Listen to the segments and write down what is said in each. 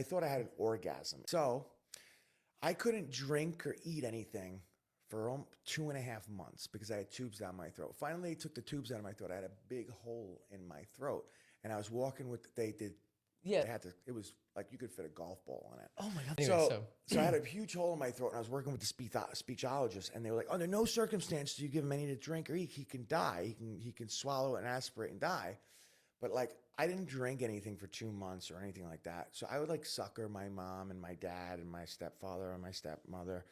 I thought I had an orgasm. So I couldn't drink or eat anything for 2.5 months because I had tubes down my throat. Finally, they took the tubes out of my throat. I had a big hole in my throat. And I was walking with, they Yeah. had to, it was like you could fit a golf ball on it. Oh my God. Anyway, So I had a huge hole in my throat, and I was working with the speechologist, and they were like, "Under no circumstance do you give him any to drink or eat. He can die. He can swallow and aspirate and die." But like, I didn't drink anything for 2 months or anything like that. So I would like sucker my mom and my dad and my stepfather and my stepmother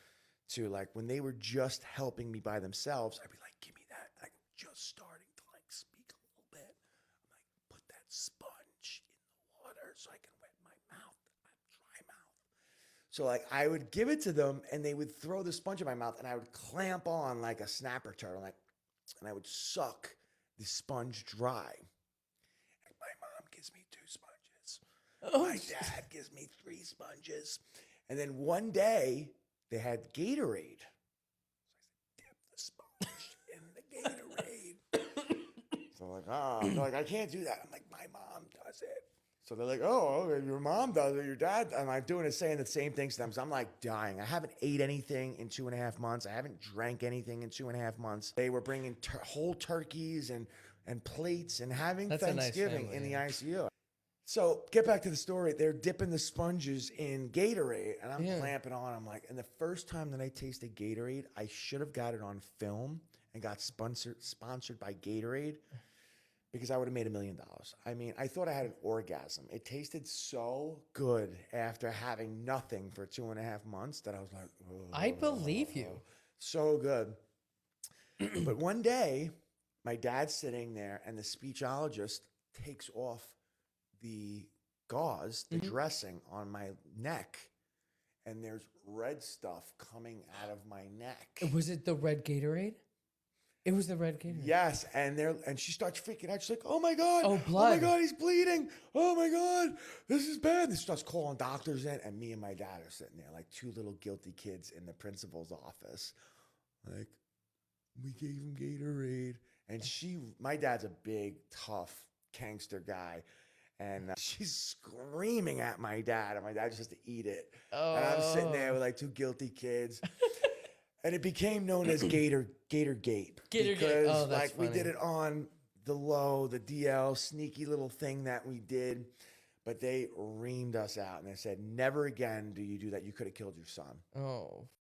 to like when they were just helping me by themselves. I'd be like, "Give me that." Like just starting to like speak a little bit. I'm like, "Put that sponge in the water so I can wet my mouth. I have dry mouth." So like I would give it to them and they would throw the sponge in my mouth and I would clamp on like a snapper turtle, like, and I would suck the sponge dry. And my mom gives me 2 sponges. Oh, My dad gives me 3 sponges. And then one day they had Gatorade. So I said, dip the sponge in the Gatorade. So I'm like, oh, they're like, I can't do that. I'm like, my mom does it. So they're like, oh, okay, your mom does it, your dad. And I'm doing it, saying the same things to them. So I'm like dying. I haven't ate anything in 2.5 months. I haven't drank anything in 2.5 months. They were bringing whole turkeys and plates and having That's a nice Thanksgiving family, in the yeah. ICU. So get back to the story. They're dipping the sponges in Gatorade, and I'm clamping on. I'm like, and the first time that I tasted Gatorade, I should have got it on film and got sponsored by Gatorade because I would have made $1 million. I mean, I thought I had an orgasm. It tasted so good after having nothing for 2.5 months that I was like, oh, I believe you. so good. But one day, my dad's sitting there, and the speechologist takes off the gauze, the dressing on my neck, and there's red stuff coming out of my neck. Was it the red Gatorade? It was the red Gatorade. Yes, and she starts freaking out. She's like, "Oh my God! Oh, Oh my blood. God! He's bleeding! Oh my God! This is bad!" And she starts calling doctors in, and me and my dad are sitting there like two little guilty kids in the principal's office, like, we gave him Gatorade, and my dad's a big, tough, gangster guy. And she's screaming at my dad, and my dad just has to eat it. And I'm sitting there with like two guilty kids. And it became known as Gatorgate. Gatorgate. Because Oh, that's like we did funny. it on the low, the DL, sneaky little thing that we did. But they reamed us out and they said, never again do you do that. You could have killed your son. Oh.